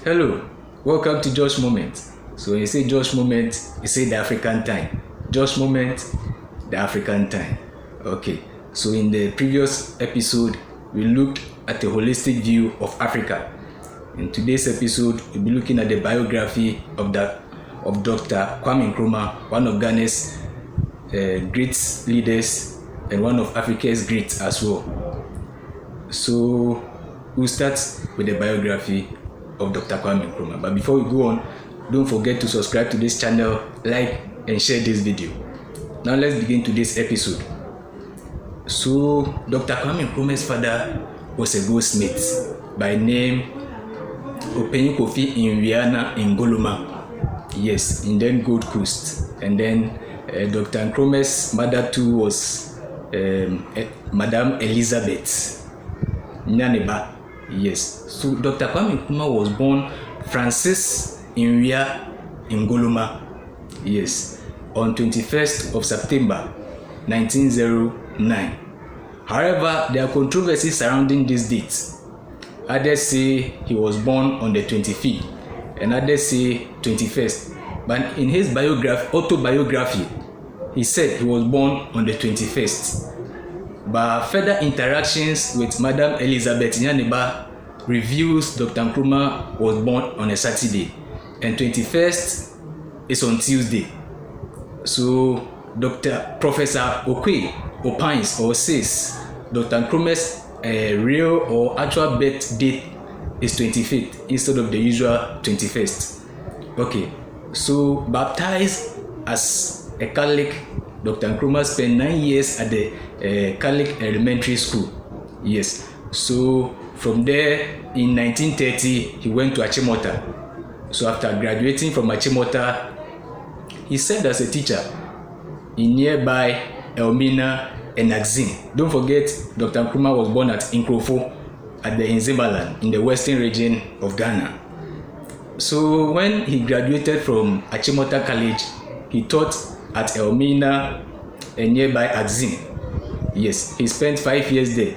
Hello, welcome to Josh Moment. So when you say Josh Moment, you say the African time. Josh Moment, the African time. Okay, so in the previous episode, we looked at a holistic view of Africa. In today's episode, we'll be looking at the biography of Dr. Kwame Nkrumah, one of Ghana's great leaders and one of Africa's greats as well. So we'll start with the biography of Dr. Kwame Nkrumah. But before we go on, don't forget to subscribe to this channel, like and share this video. Now let's begin today's episode. So Dr. Kwame Nkrumah's father was a goldsmith by name Openyi Kofi in Nkrumah. Yes, in then Gold Coast. And then Dr. Nkrumah's mother too was Madame Elizabeth Nyaneba. Yes, so Dr. Kwame Nkrumah was born Francis Inwia in Nkrumah. Yes, on 21st of September 1909. However, there are controversies surrounding this date. Others say he was born on the 25th, and others say 21st. But in his autobiography, he said he was born on the 21st. But further interactions with Madame Elizabeth Nyaneba reveals Dr. Nkrumah was born on a Saturday, and 21st is on Tuesday. So Professor Okwe opines or says Dr. Nkrumah's real or actual birth date is 25th instead of the usual 21st. Okay, so baptized as a Catholic, Dr. Nkrumah spent 9 years at the Catholic Elementary School. Yes, so from there in 1930 he went to Achimota. So after graduating from Achimota, he served as a teacher in nearby Elmina and Axim. Don't forget, Dr. Nkrumah was born at Nkrumah at the Nzimbaland in the western region of Ghana. So when he graduated from Achimota College, he taught at Elmina and nearby Axim. Yes, he spent 5 years there,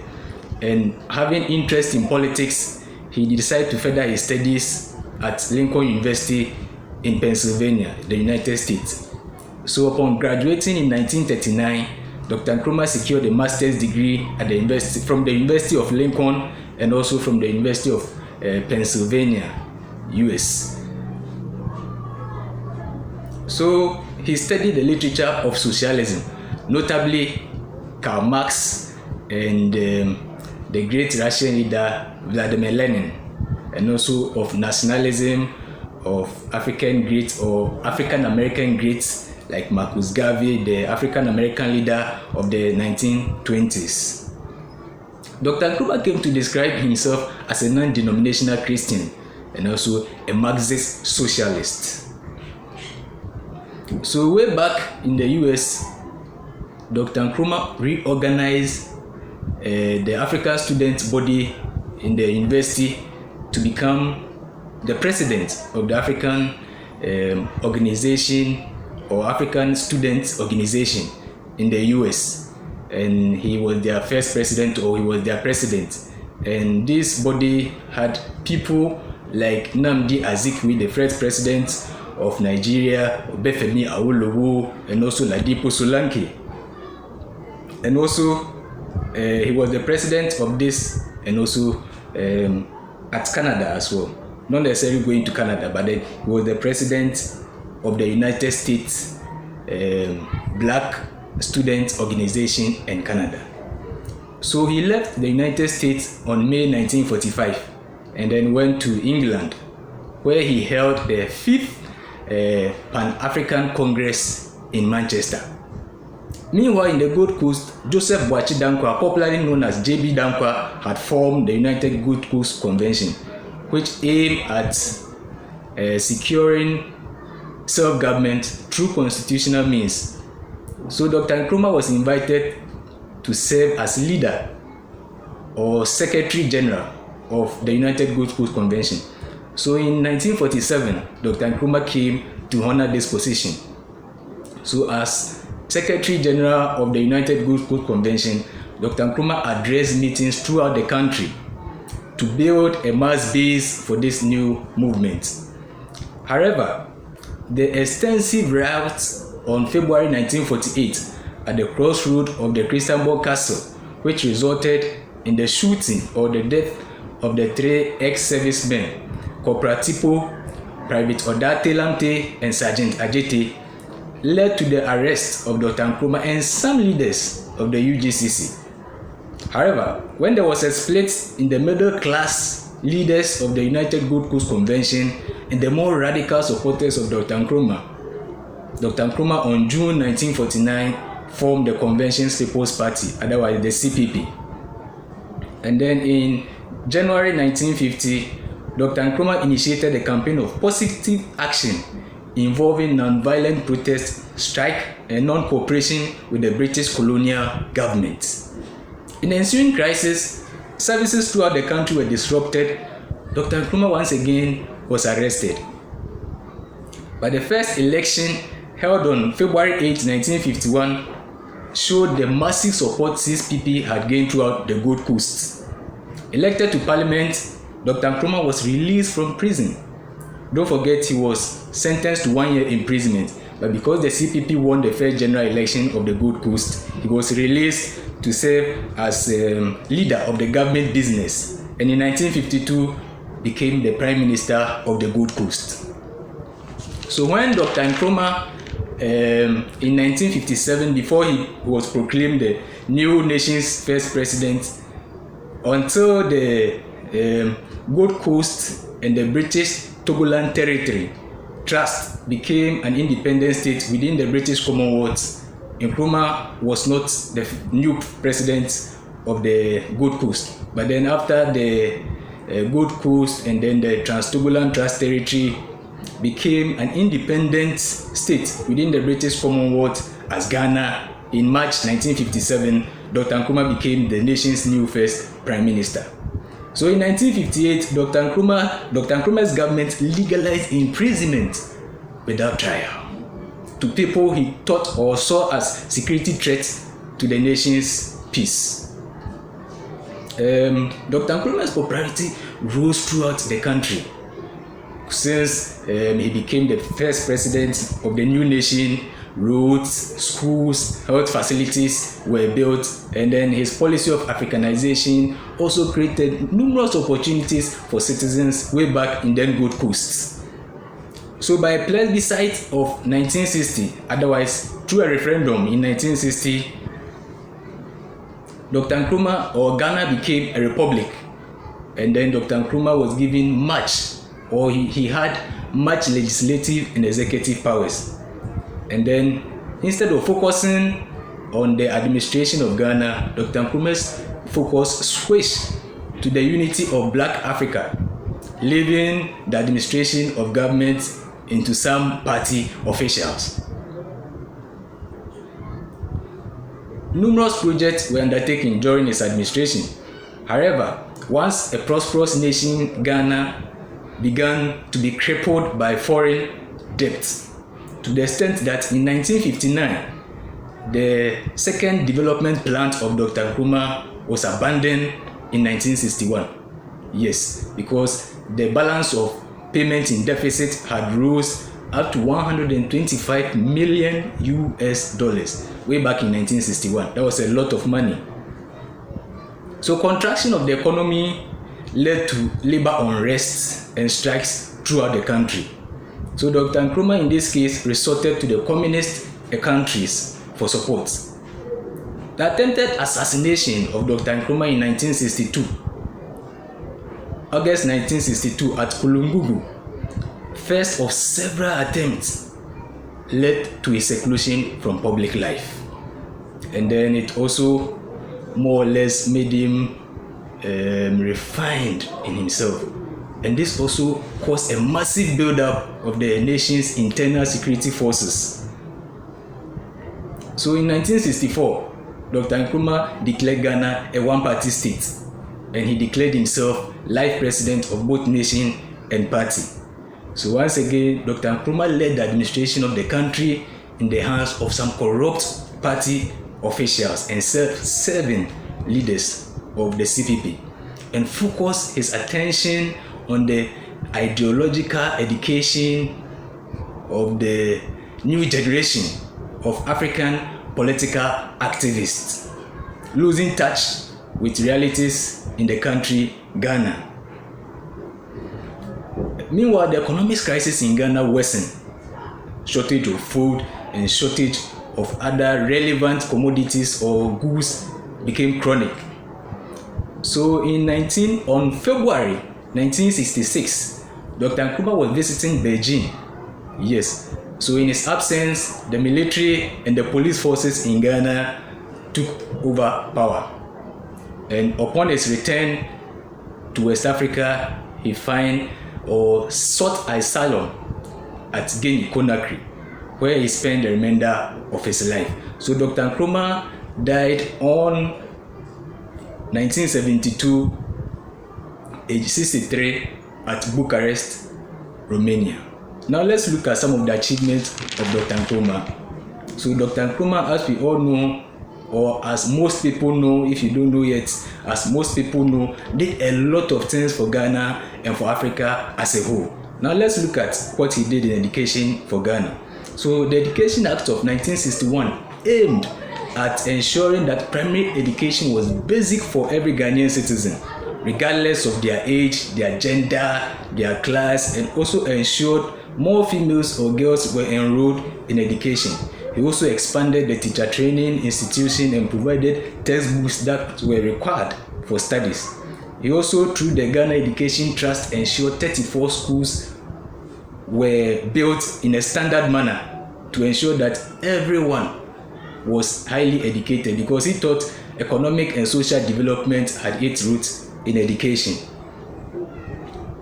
and having interest in politics, he decided to further his studies at Lincoln University in Pennsylvania, the United States. So upon graduating in 1939, Dr. Nkrumah secured a master's degree at from the University of Lincoln and also from the University of Pennsylvania, US. So he studied the literature of socialism, notably Karl Marx and the great Russian leader Vladimir Lenin, and also of nationalism, of African greats or African American greats like Marcus Garvey, the African American leader of the 1920s. Dr. Nkrumah came to describe himself as a non-denominational Christian and also a Marxist socialist. So way back in the US, Dr. Nkrumah reorganized the African students body in the university to become the president of the African organization or African Students Organization in the US, and he was their first president, or he was their president. And this body had people like Nnamdi Azikiwe, the first president of Nigeria, Obafemi Awolowo, and also Ladipo Solanke. And also he was the president of this, and also at Canada as well. Not necessarily going to Canada, but then he was the president of the United States Black Students Organization in Canada. So he left the United States on May 1945 and then went to England, where he held the 5th Pan-African Congress in Manchester. Meanwhile, in the Gold Coast, Joseph Boachi Dankwa, popularly known as JB Dankwa, had formed the United Gold Coast Convention, which aimed at securing self-government through constitutional means. So Dr. Nkrumah was invited to serve as leader or Secretary General of the United Gold Coast Convention. So in 1947, Dr. Nkrumah came to honor this position. So as Secretary General of the United Gold Coast Convention, Dr. Nkrumah addressed meetings throughout the country to build a mass base for this new movement. However, the extensive riots on February 1948 at the crossroads of the Christiansborg Castle, which resulted in the shooting or the death of the 3 ex-servicemen, Corporal Tipo, Private Odate Lamte, and Sergeant Ajete, led to the arrest of Dr. Nkrumah and some leaders of the UGCC. However, when there was a split in the middle-class leaders of the United Gold Coast Convention and the more radical supporters of Dr. Nkrumah on June 1949 formed the Convention's People's Party, otherwise the CPP. And then in January 1950, Dr. Nkrumah initiated a campaign of positive action involving non-violent protest, strike, and non-cooperation with the British colonial government. In the ensuing crisis, services throughout the country were disrupted. Dr. Nkrumah once again was arrested. But the first election held on February 8, 1951 showed the massive support CPP had gained throughout the Gold Coast. Elected to Parliament, Dr. Nkrumah was released from prison. Don't forget, he was sentenced to 1 year imprisonment, but because the CPP won the first general election of the Gold Coast, he was released to serve as leader of the government business, and in 1952 became the Prime Minister of the Gold Coast. So when Dr. Nkrumah in 1957, before he was proclaimed the new nation's first president, until the Gold Coast and the British Togoland Territory Trust became an independent state within the British Commonwealth, Nkrumah was not the new president of the Gold Coast. But then after the Gold Coast and then the Trans-Togoland Trust Territory became an independent state within the British Commonwealth as Ghana, in March 1957, Dr. Nkrumah became the nation's new first prime minister. So in 1958, Dr. Nkrumah's government legalized imprisonment without trial to people he thought or saw as security threats to the nation's peace. Dr. Nkrumah's popularity rose throughout the country since he became the first president of the new nation. Roads, schools, health facilities were built, and then his policy of Africanization also created numerous opportunities for citizens way back in the Gold Coast. So by a plebiscite of 1960, otherwise through a referendum in 1960, Dr. Nkrumah or Ghana became a republic, and then Dr. Nkrumah was given much, or he had much legislative and executive powers. And then instead of focusing on the administration of Ghana, Dr. Nkrumah's focus switched to the unity of Black Africa, leaving the administration of government into some party officials. Numerous projects were undertaken during his administration. However, once a prosperous nation, Ghana began to be crippled by foreign debt, to the extent that in 1959, the second development plan of Dr. Nkrumah was abandoned in 1961. Yes, because the balance of payment in deficit had rose up to $125 million way back in 1961. That was a lot of money. So contraction of the economy led to labor unrest and strikes throughout the country. So Dr. Nkrumah in this case resorted to the communist countries for support. The attempted assassination of Dr. Nkrumah in 1962, August 1962 at Kulungugu, first of several attempts, led to his seclusion from public life. And then it also more or less made him refined in himself. And this also caused a massive buildup of the nation's internal security forces. So in 1964, Dr. Nkrumah declared Ghana a one-party state, and he declared himself life president of both nation and party. So once again, Dr. Nkrumah led the administration of the country in the hands of some corrupt party officials and serving leaders of the CPP. and focus his attention on the ideological education of the new generation of African political activists, losing touch with realities in the country Ghana. Meanwhile, the economic crisis in Ghana worsened. Shortage of food and shortage of other relevant commodities or goods became chronic. So on February 1966, Dr. Nkrumah was visiting Beijing. Yes. So in his absence, the military and the police forces in Ghana took over power. And upon his return to West Africa, he sought asylum at Guinea-Conakry, where he spent the remainder of his life. So Dr. Nkrumah died on 1972, age 63, at Bucharest, Romania. Now let's look at some of the achievements of Dr. Nkrumah. So Dr. Nkrumah, as we all know, or as most people know, if you don't know yet, as most people know, did a lot of things for Ghana and for Africa as a whole. Now let's look at what he did in education for Ghana. So the Education Act of 1961 aimed at ensuring that primary education was basic for every Ghanaian citizen, regardless of their age, their gender, their class, and also ensured more females or girls were enrolled in education. He also expanded the teacher training institution and provided textbooks that were required for studies. He also, through the Ghana Education Trust, ensured 34 schools were built in a standard manner to ensure that everyone was highly educated, because he thought economic and social development had its roots in education.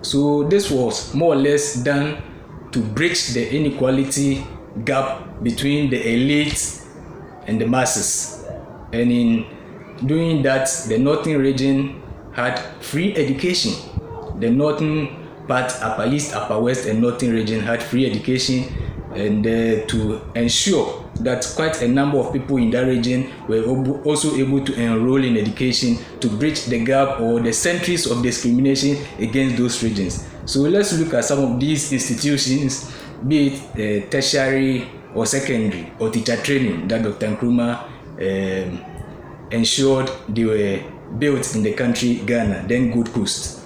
So this was more or less done to bridge the inequality gap between the elites and the masses. And in doing that, the northern region had free education. The northern part, Upper East, Upper West, and northern region had free education, and to ensure that quite a number of people in that region were also able to enroll in education, to bridge the gap or the centuries of discrimination against those regions. So let's look at some of these institutions, be it tertiary or secondary or teacher training, that Dr. Nkrumah ensured they were built in the country Ghana, then Gold Coast.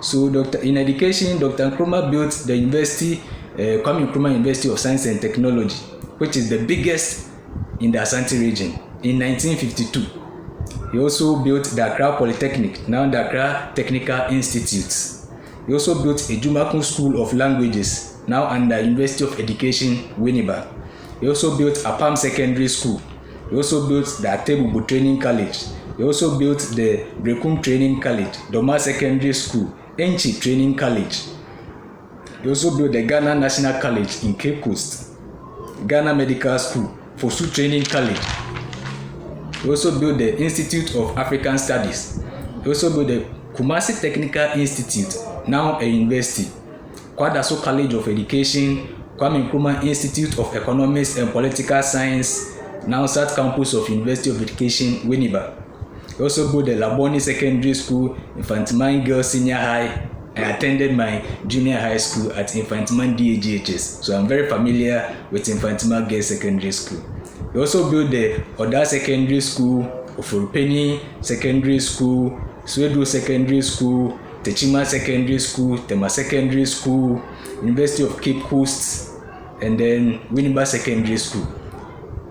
So in education, Dr. Nkrumah built the university, Kwame Nkrumah University of Science and Technology, which is the biggest in the Asante region, in 1952. He also built the Accra Polytechnic, now the Accra Technical Institute. He also built a Jumakun School of Languages, now under University of Education, Winnipeg. He also built a Palm Secondary School. He also built the Atebubu Training College. He also built the Brekum Training College, Doma Secondary School, Enchi Training College. He also built the Ghana National College in Cape Coast, Ghana Medical School, Fosu Training College. He also built the Institute of African Studies. He also built the Kumasi Technical Institute, now a university, Kwadaso College of Education, Kwame Nkrumah Institute of Economics and Political Science, now South Campus of University of Education, Winnipeg. He also built the Laboni Secondary School, Infantimine Girls Senior High. I attended my junior high school at Infantimine DAGHS, so I'm very familiar with Infantimine Girls Secondary School. He also built the Oda Secondary School, Ofurupeni Secondary School, Swedo Secondary School, Techima Secondary School, Tema Secondary School, University of Cape Coast, and then Winnipeg Secondary School.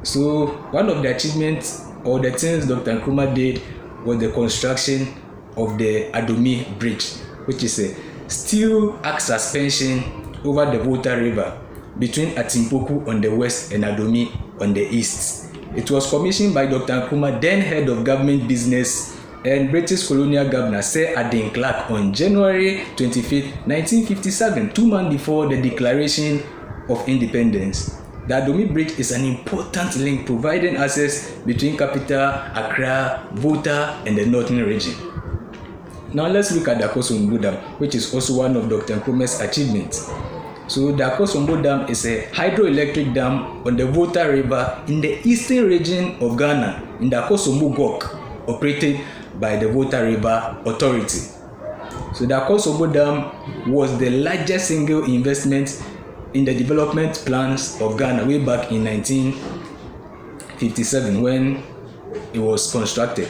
So one of the achievements or the things Dr. Nkrumah did was the construction of the Adomi Bridge, which is a steel arch suspension over the Volta River between Atimpoku on the west and Adomi on the east. It was commissioned by Dr. Nkrumah, then head of government business and British colonial governor Sir Aden Clark, on January 25, 1957, 2 months before the Declaration of Independence. The Adomi Bridge is an important link providing access between capital Accra, Volta, and the northern region. Now let's look at the Akosombo Dam, which is also one of Dr. Nkrumah's achievements. So the Akosombo Dam is a hydroelectric dam on the Volta River in the eastern region of Ghana, in the Akosombo Gok, operated by the Volta River Authority. So the Akosombo Dam was the largest single investment in the development plans of Ghana way back in 1957 when it was constructed.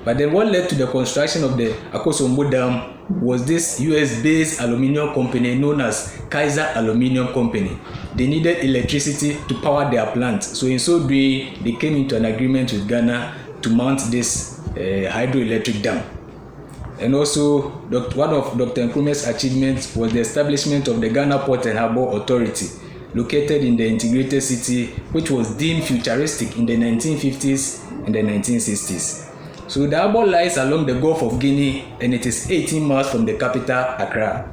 But then what led to the construction of the Akosombo Dam was this US-based aluminium company known as Kaiser Aluminium Company. They needed electricity to power their plant. So in so doing, they came into an agreement with Ghana to mount this hydroelectric dam. And also, one of Dr. Nkrumah's achievements was the establishment of the Ghana Port and Harbour Authority, located in the integrated city, which was deemed futuristic in the 1950s and the 1960s. So the harbour lies along the Gulf of Guinea and it is 18 miles from the capital, Accra.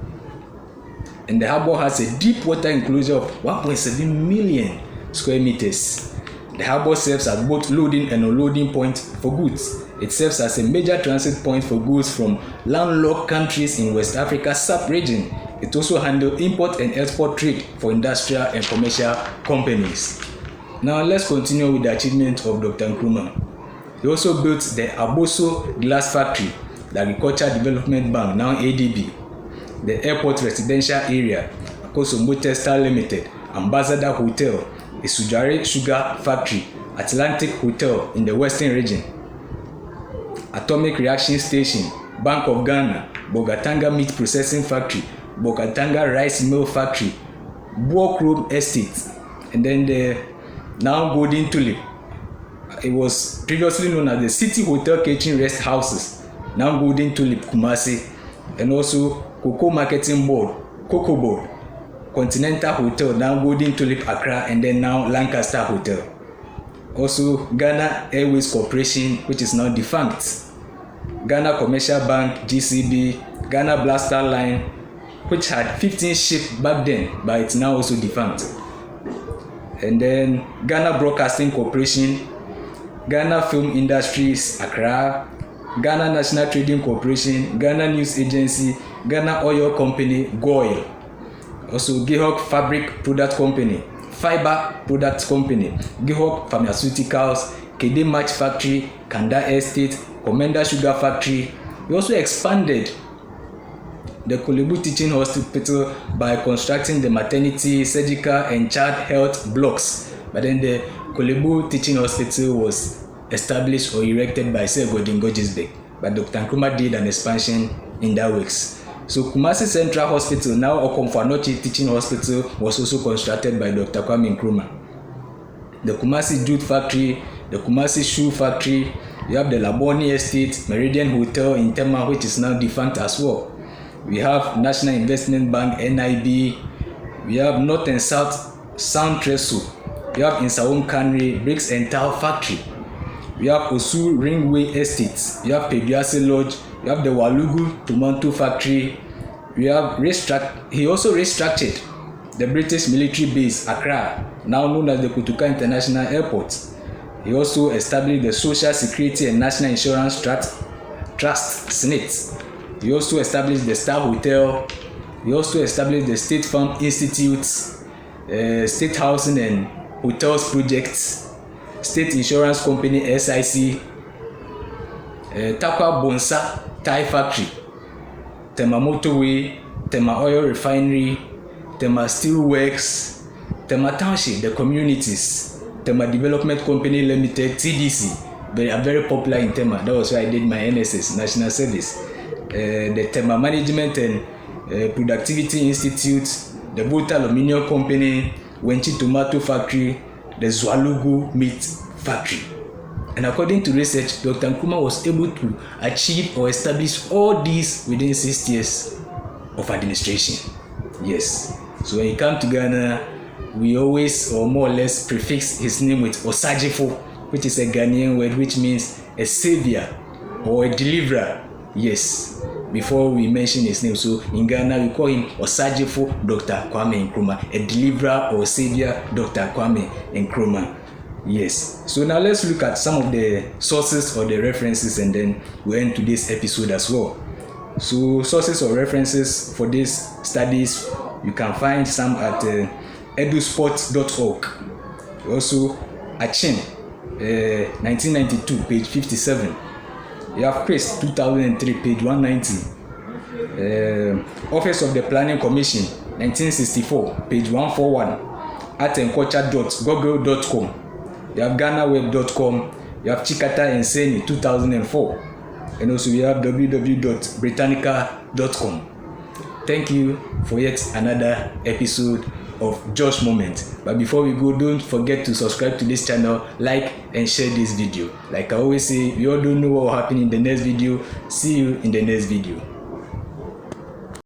And the harbour has a deep water enclosure of 1.7 million square meters. The harbour serves as both loading and unloading point for goods. It serves as a major transit point for goods from landlocked countries in West Africa sub-region. It also handles import and export trade for industrial and commercial companies. Now let's continue with the achievement of Dr. Nkrumah. He also built the Aboso Glass Factory, the Agriculture Development Bank, now ADB, the Airport Residential Area, Akosombo Textile Limited, Ambassador Hotel, the Sujare Sugar Factory, Atlantic Hotel in the Western Region, Atomic Reaction Station, Bank of Ghana, Bogatanga Meat Processing Factory, Bogatanga Rice Mill Factory, Buokrum Estate, and then the now Golden Tulip. It was previously known as the City Hotel Catering Rest Houses, now Golden Tulip Kumasi, and also Cocoa Marketing Board, Cocoa Board, Continental Hotel, now Golden Tulip Accra, and then now Lancaster Hotel. Also Ghana Airways Corporation, which is now defunct, Ghana Commercial Bank, GCB, Ghana Blaster Line, which had 15 ships back then, but it's now also defunct. And then Ghana Broadcasting Corporation, Ghana Film Industries, Accra, Ghana National Trading Corporation, Ghana News Agency, Ghana Oil Company, GOIL. Also Gihok Fabric Product Company, Fiber Product Company, Gihok Pharmaceuticals, Kede Match Factory, Kanda Estate, Commander Sugar Factory. We also expanded the Kolebu Teaching Hospital by constructing the maternity, surgical, and child health blocks. But then the Kolebu Teaching Hospital was established or erected by Sir Godin Gogisbeck. But Dr. Nkrumah did an expansion in that works. So Kumasi Central Hospital, now Okomfanochi Teaching Hospital, was also constructed by Dr. Kwame Nkrumah. The Kumasi Jute Factory, the Kumasi Shoe Factory, you have the Laboni Estate, Meridian Hotel in Tema, which is now defunct as well. We have National Investment Bank, NIB. We have North and South Sound Trestle. We have Insawom Cannery, Bricks and Tile Factory. We have Osu Ringway Estates. We have Peduase Lodge. We have the Walugu Tomato Factory. We have he also restructured the British military base, Accra, now known as the Kutuka International Airport. He also established the Social Security and National Insurance Trust, SNIT. He also established the Star Hotel. He also established the State Farm Institute, State Housing and Hotels Projects, State Insurance Company, SIC, Takwa Bonsa Tie Factory, Tema Motorway, Tema Oil Refinery, Tema Steel Works, Tema Township, the communities, Tema Development Company Limited, TDC. They are very popular in Tema. That was why I did my NSS, National Service. The Tema Management and Productivity Institute, the Volta Aluminium Company, Wenchi Tomato Factory, the Zwalugu Meat Factory. And according to research, Dr. Nkrumah was able to achieve or establish all these within 6 years of administration. Yes. So when he came to Ghana, we always or more or less prefix his name with Osajifo, which is a Ghanaian word which means a savior or a deliverer. Yes. Before we mention his name, so in Ghana we call him Osajifo Dr. Kwame Nkrumah, a deliverer or savior Dr. Kwame Nkrumah. Yes. So now let's look at some of the sources or the references, and then we'll end today's episode as well. So sources or references for these studies, you can find some at edusport.org. Also Achin, 1992, page 57. You have Chris, 2003, page 190. Office of the Planning Commission, 1964, page 141. artandculture.google.com. You have ghanaweb.com. You have Chikata Enseni, 2004. And also you have www.britannica.com. Thank you for yet another episode of Josh Moment. But before we go, don't forget to subscribe to this channel, like and share this video. Like I always say, we all don't know what will happen in the next video. See you in the next video.